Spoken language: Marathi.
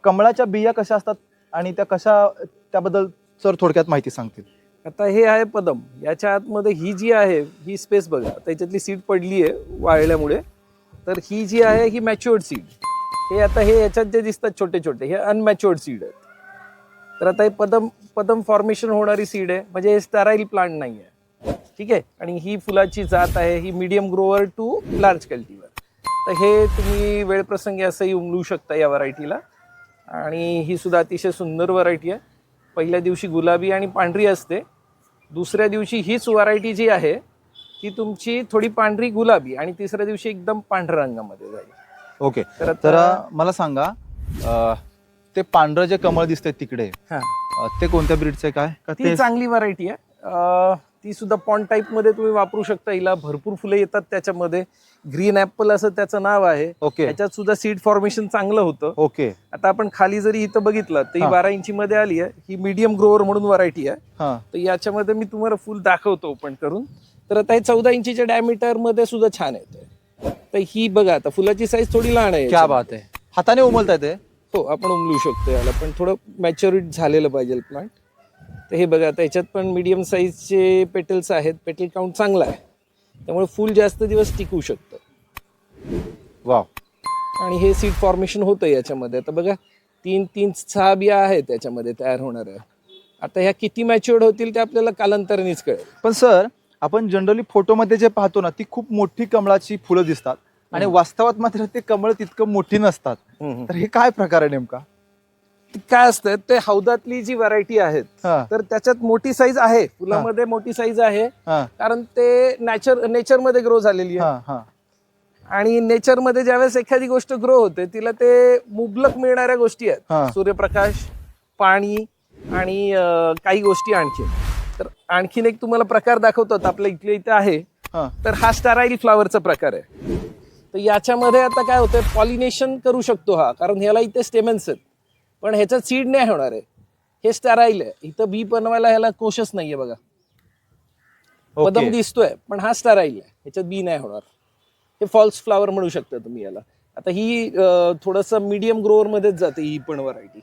कमळाच्या बिया कशा असतात आणि त्या कशा, त्याबद्दल सर थोडक्यात माहिती सांगतील? आता हे आहे पदम. याच्या आतमध्ये ही जी आहे ही स्पेस बघा, त्याच्यातली सीड पडली आहे वाळल्यामुळे. तर ही जी आहे ही मॅच्युअर्ड सीड. हे आता हे याच्यात जे दिसतात छोटे छोटे, हे अनमॅच्युअर्ड सीड आहेत. तर आता हे पदम पदम फॉर्मेशन होणारी सीड आहे, म्हणजे हे स्टराईल प्लांट नाही आहे. ठीक आहे. आणि ही फुलाची जात आहे ही मीडियम ग्रोवर टू लार्ज कल्टिवर. तर हे तुम्ही वेळप्रसंगी असंही उमलू शकता या व्हरायटीला. आणि ही सुद्धा अतिशय सुंदर व्हरायटी आहे. पहिल्या दिवशी गुलाबी आणि पांढरी असते. दुसऱ्या दिवशी हीच व्हरायटी जी आहे ती तुमची थोडी पांढरी गुलाबी आणि तिसऱ्या दिवशी एकदम पांढऱ्या रंगामध्ये जाईल. ओके. तर मला सांगा, ते पांढरं जे कमळ दिसतंय तिकडे, ते कोणत्या ब्रीडचं आहे काय? का ती ते चांगली व्हरायटी आहे. ती सुद्धा पॉन्ड टाईप मध्ये तुम्ही वापरू शकता. हिला भरपूर फुलं येतात त्याच्यामध्ये. ग्रीन ऍपल असं त्याचं नाव आहे. ओके. त्याच्यात सुद्धा सीड फॉर्मेशन चांगलं होतं. ओके. आता आपण खाली जरी इथं बघितलं तर ही 12 इंची मध्ये आली आहे. ही मीडियम ग्रोवर म्हणून व्हरायटी आहे. तर याच्यामध्ये मी तुम्हाला फुल दाखवतो ओपन करून. तर आता हे 14 इंचीच्या डायमीटर मध्ये सुद्धा छान येते. तर ही बघा, आता फुलाची साईज थोडी लहान आहे. क्या बात आहे. हाताने उमलताय ते? हो, आपण उमलू शकतो याला, पण थोडं मॅच्युरिट झालेलं पाहिजे प्लांट. तर हे बघा, त्याच्यात पण मीडियम साईजचे पेटल्स आहेत. पेटल काउंट चांगला आहे, त्यामुळे फुल जास्त दिवस टिकू शकतं. वाव. आणि हे सीड फॉर्मेशन होतं याच्यामध्ये. आता बघा, 6 बिया आहेत त्याच्यामध्ये तयार होणाऱ्या. आता ह्या किती मॅच्युअर्ड होतील ते आपल्याला कालांतरानेच कळेल. पण सर, आपण जनरली फोटोमध्ये जे पाहतो ना, ती खूप मोठी कमळाची फुलं दिसतात आणि वास्तवात मात्र ते कमळ तितकं मोठी नसतात. तर हे काय प्रकार आहे नेमका? काय असतं, ते हौदातली जी व्हरायटी आहेत तर त्याच्यात मोठी साईज आहे, फुलामध्ये मोठी साईज आहे, कारण ते नेचरमध्ये ग्रो झालेली आहे. आणि नेचरमध्ये ज्यावेळेस एखादी गोष्ट ग्रो होते तिला ते मुबलक मिळणाऱ्या गोष्टी आहेत. सूर्यप्रकाश, पाणी आणि काही गोष्टी आणखीन. तर आणखीन एक तुम्हाला प्रकार दाखवतात, आपल्या इथल्या इथे आहे. तर हा स्टराईल फ्लावरचा प्रकार आहे. तर याच्यामध्ये आता काय होतंय, पॉलिनेशन करू शकतो हा, कारण ह्याला इथे स्टेमेन्स आहेत, पण ह्याच्यात सीड नाही होणार आहे. हे स्टराईल आहे. इथं बी बनवायला ह्याला कोशच नाहीये बघा. पदम दिसतोय पण हा स्टराईल आहे, ह्याच्यात बी नाही होणार. हे फॉल्स फ्लावर म्हणू शकता तुम्ही याला. आता ही थोडंसं मीडियम ग्रोअर मध्येच जाते ही पण व्हरायटी.